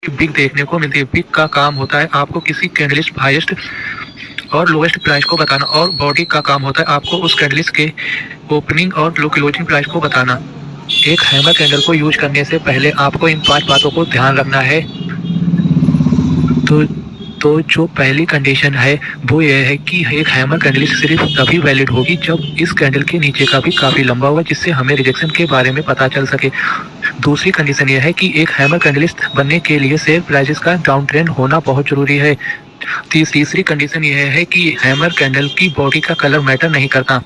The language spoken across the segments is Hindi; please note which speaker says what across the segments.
Speaker 1: बिग देखने को मिलती है। बिग का काम होता है आपको किसी कैंडलिस्ट हाईएस्ट और लोएस्ट प्राइस को बताना, और बॉडी का काम होता है आपको उस कैंडलिस्ट के ओपनिंग और क्लोजिंग प्राइस को बताना। एक हैमर कैंडल को यूज करने से पहले आपको इन 5 बातों को ध्यान रखना है। तो तो जो पहली कंडीशन है वो ये है कि एक हैमर कैंडल सिर्फ तभी वैलिड होगी जब इस कैंडल के नीचे का भी काफी लंबा होगा, जिससे हमें रिजेक्शन के बारे में पता चल सके। दूसरी कंडीशन यह है कि एक हैमर कैंडलिस्ट बनने के लिए शेयर प्राइसेस का डाउन ट्रेंड होना बहुत जरूरी है। तीसरी कंडीशन यह है कि हैमर कैंडल की बॉडी का कलर मैटर नहीं करता।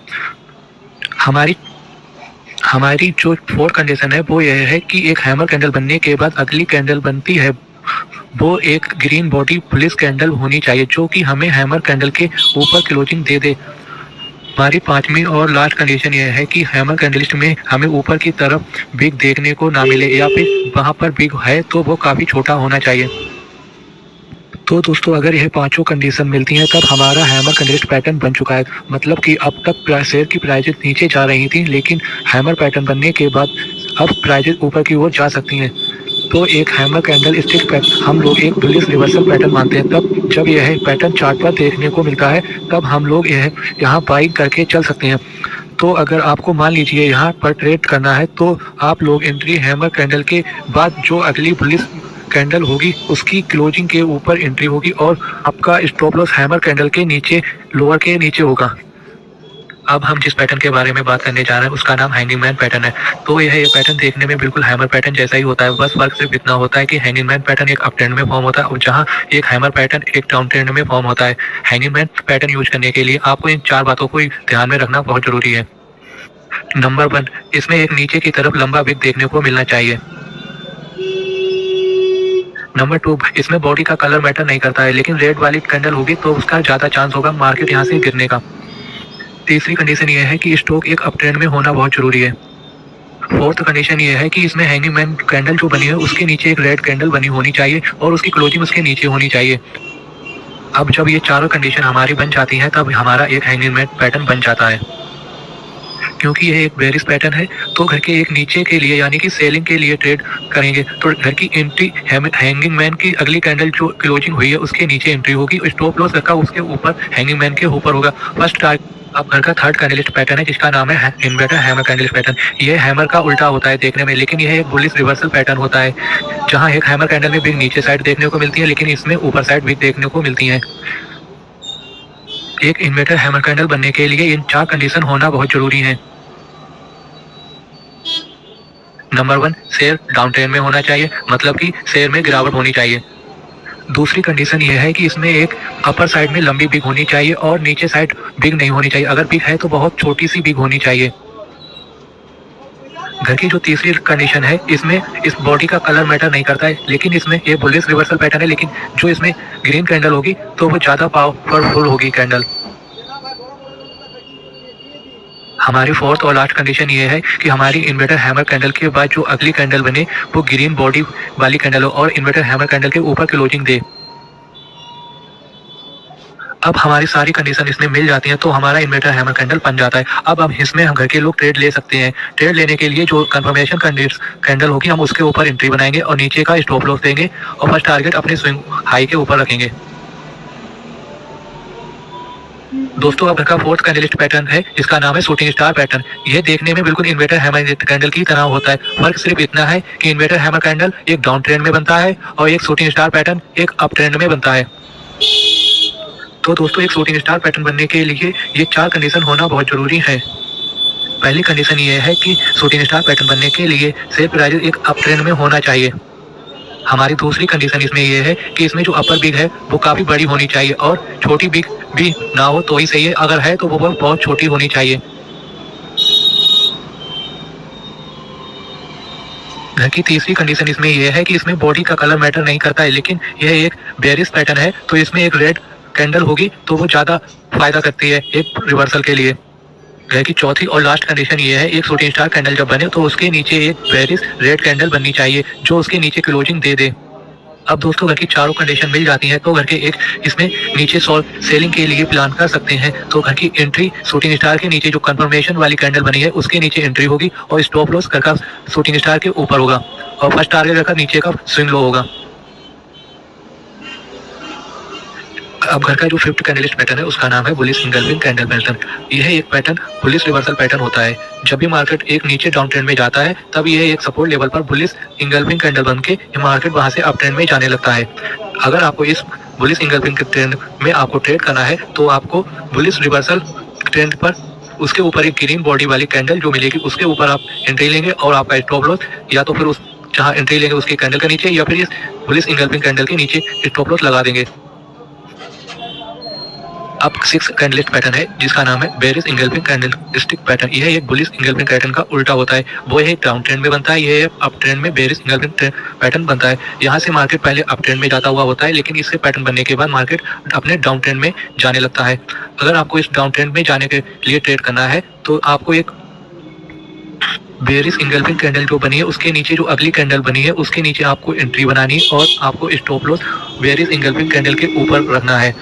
Speaker 1: हमारी हमारी जो फोर्थ कंडीशन है वो यह है कि एक हैमर कैंडल बनने के बाद अगली कैंडल बनती है वो एक ग्रीन बॉडी पुलिस कैंडल होनी चाहिए, जो कि हमें हैमर कैंडल के ऊपर क्लोजिंग दे दे। हमारी पांचवी और लास्ट कंडीशन यह है कि हैमर कैंडलिस्ट में हमें ऊपर की तरफ बिग देखने को ना मिले, या फिर वहां पर बिग है तो वो काफी छोटा होना चाहिए। तो दोस्तों, अगर यह पांचों कंडीशन मिलती हैं तब हमारा हैमर कैंडलिस्ट पैटर्न बन चुका है। मतलब कि अब तक शेयर की प्राइजेस नीचे जा रही थी, लेकिन हैमर पैटर्न बनने के बाद अब प्राइजेस ऊपर की ओर जा सकती हैं। तो एक हैमर कैंडल स्टिक पैटर्न हम लोग एक बुलिश रिवर्सल पैटर्न मानते हैं। तब जब यह पैटर्न चार्ट पर देखने को मिलता है तब हम लोग यहाँ बाइंग करके चल सकते हैं। तो अगर आपको मान लीजिए यहाँ पर ट्रेड करना है तो आप लोग एंट्री हैमर कैंडल के बाद जो अगली बुलिश कैंडल होगी उसकी क्लोजिंग के ऊपर एंट्री होगी, और आपका स्टॉप लॉस हैमर कैंडल के नीचे लोअर के नीचे होगा। अब हम जिस पैटर्न के बारे में बात करने जा रहे हैं उसका नाम हैंगिंग मैन पैटर्न है। तो यह पैटर्न देखने में बिल्कुल हैमर पैटर्न जैसा ही होता है, बस फर्क सिर्फ इतना होता है कि हैंगिंग मैन पैटर्न एक अप ट्रेंड में फॉर्म होता है और जहां एक हैमर पैटर्न एक डाउन ट्रेंड में फॉर्म होता है। हैंगिंग मैन पैटर्न यूज करने के लिए आपको इन 4 बातों को ध्यान में रखना बहुत जरूरी है। नंबर 1, इसमें एक नीचे की तरफ लंबा बिग देखने को मिलना चाहिए। नंबर 2, इसमें बॉडी का कलर मैटर नहीं करता है, लेकिन रेड वाली कैंडल होगी तो उसका ज्यादा चांस होगा मार्केट यहाँ से गिरने का। तीसरी कंडीशन यह है कि स्टॉक एक अप ट्रेंड में होना बहुत जरूरी है। फोर्थ कंडीशन यह है कि इसमें हैंगिंग मैन कैंडल जो बनी है उसके नीचे एक रेड कैंडल बनी होनी चाहिए और उसकी क्लोजिंग उसके नीचे होनी चाहिए। अब जब ये चारों कंडीशन हमारी बन जाती हैं तब हमारा एक हैंगिंग मैन पैटर्न बन जाता है। क्योंकि यह एक बेरिश पैटर्न है तो घर के एक नीचे के लिए यानी कि सेलिंग के लिए ट्रेड करेंगे तो घर की एंट्री हैंगिंग मैन की अगली कैंडल जो क्लोजिंग हुई है उसके नीचे एंट्री होगी, स्टॉप लॉस रखा उसके ऊपर हैंगिंग मैन के ऊपर होगा। फर्स्ट टारगेट अब घर का थर्ड कैंडलिस्ट पैटर्न है जिसका नाम है इन्वर्टर हैमर कैंडलिस्ट पैटर्न। यह हैमर का उल्टा होता है देखने में, लेकिन यह एक बुलिश रिवर्सल पैटर्न होता है जहां एक हैमर कैंडल में बिग नीचे साइड देखने को मिलती है लेकिन इसमें ऊपर साइड बिग देखने को मिलती है। एक इन्वर्टर हैमर कैंडल बनने के लिए इन 4 कंडीशन होना बहुत जरूरी है। नंबर 1, शेयर डाउन ट्रेंड में होना चाहिए, मतलब कि शेयर में गिरावट होनी चाहिए। दूसरी कंडीशन यह है कि इसमें एक अपर साइड में लंबी बिग होनी चाहिए और नीचे साइड बिग नहीं होनी चाहिए। अगर बिग है तो बहुत छोटी सी बिग होनी चाहिए। घर की जो तीसरी कंडीशन है इसमें इस बॉडी का कलर मैटर नहीं करता है, लेकिन इसमें ये बुलिश रिवर्सल पैटर्न है, लेकिन जो इसमें ग्रीन कैंडल होगी तो वो ज्यादा पावरफुल होगी कैंडल। हमारी फोर्थ और लास्ट कंडीशन ये है कि हमारी इन्वर्टर हैमर कैंडल के बाद जो अगली कैंडल बने वो ग्रीन बॉडी वाली कैंडल हो और इन्वर्टर हैमर कैंडल के ऊपर क्लोजिंग दे। अब हमारी सारी कंडीशन इसमें मिल जाती हैं तो हमारा इन्वर्टर हैमर कैंडल बन जाता है। अब हम इसमें हम घर के लोग ट्रेड ले सकते हैं। ट्रेड लेने के लिए जो कंफर्मेशन कैंडल होगी हम उसके ऊपर एंट्री बनाएंगे और नीचे का स्टॉप लॉस देंगे और फर्स्ट टारगेट अपने स्विंग हाई के ऊपर रखेंगे। दोस्तों, अब घर का फोर्थ कैंडलिस्ट पैटर्न है जिसका नाम है शूटिंग स्टार पैटर्न। यह देखने में बिल्कुल इन्वर्टर हैमर कैंडल की तरह होता है। फर्क सिर्फ इतना है कि इन्वर्टर हैमर कैंडल एक डाउन ट्रेंड में बनता है और एक शूटिंग स्टार पैटर्न एक अप ट्रेंड में बनता है। तो दोस्तों, एक शूटिंग स्टार पैटर्न बनने के लिए ये 4 कंडीशन होना बहुत जरूरी है। पहली कंडीशन ये है कि शूटिंग स्टार पैटर्न बनने के लिए शेयर प्राइस एक अप ट्रेंड में होना चाहिए। हमारी दूसरी कंडीशन इसमें यह है कि इसमें जो अपर बिग है वो काफी बड़ी होनी चाहिए और छोटी बिग भी ना हो तो ही सही है, अगर है तो वो बहुत छोटी होनी चाहिए। घर की तीसरी कंडीशन इसमें यह है कि इसमें बॉडी का कलर मैटर नहीं करता है, लेकिन यह एक बेरिश पैटर्न है तो इसमें एक रेड कैंडल होगी तो वो ज्यादा फायदा करती है एक रिवर्सल के लिए। घर की चौथी और लास्ट कंडीशन ये है एक शूटिंग स्टार कैंडल जब बने तो उसके नीचे एक बेरिश रेड कैंडल बननी चाहिए जो उसके नीचे क्लोजिंग दे दे। अब दोस्तों, घर की चारों कंडीशन मिल जाती हैं तो घर के एक इसमें नीचे सेलिंग के लिए प्लान कर सकते हैं। तो घर की एंट्री शूटिंग स्टार के नीचे जो कंफर्मेशन वाली कैंडल बनी है उसके नीचे एंट्री होगी और स्टॉप लॉस घर का शूटिंग स्टार के ऊपर होगा और फर्स्ट टारगेट घर का नीचे का स्विंग लो होगा। अब घर का जो फिफ्थ कैंडलस्टिक पैटर्न है उसका नाम है बुलिश इंगल्फिंग कैंडल पैटर्न। यह एक पैटर्न बुलिश रिवर्सल पैटर्न होता है। जब भी मार्केट एक नीचे डाउन ट्रेंड में जाता है तब यह एक सपोर्ट लेवल पर बुलिश इंगल्फिंग कैंडल बन के मार्केट वहां से अप ट्रेंड में जाने लगता है। अगर आपको इस बुलिश इंगल्फिंग के ट्रेंड में आपको ट्रेड करना है तो आपको बुलिश रिवर्सल ट्रेंड पर उसके ऊपर एक ग्रीन बॉडी वाली कैंडल जो मिलेगी उसके ऊपर आप एंट्री लेंगे और आपका स्टॉप लॉस या तो फिर उस जहां एंट्री लेंगे उसके कैंडल के नीचे या फिर इस बुलिश इंगल्फिंग कैंडल के नीचे स्टॉप लॉस लगा देंगे। अब सिक्स कैंडलस्टिक पैटर्न है जिसका नाम है बेरिश इंगल्फिंग कैंडलस्टिक पैटर्न। यह एक बुलिश इंगल्फिंग पैटर्न का उल्टा होता है। वो एक डाउन ट्रेंड में बनता है, यह अप ट्रेंड में बेरिश इंगल्फिंग पैटर्न बनता है। यहाँ से मार्केट पहले अप ट्रेंड में जाता हुआ होता है लेकिन इससे पैटर्न बनने के बाद मार्केट अपने डाउन ट्रेंड में जाने लगता है। अगर आपको इस डाउन ट्रेंड में जाने के लिए ट्रेड करना है तो आपको एक बेरिश इंगल्फिंग कैंडल जो बनी है उसके नीचे जो अगली कैंडल बनी है उसके नीचे आपको एंट्री बनानी है और आपको stop loss bearish engulfing candle के ऊपर रखना है।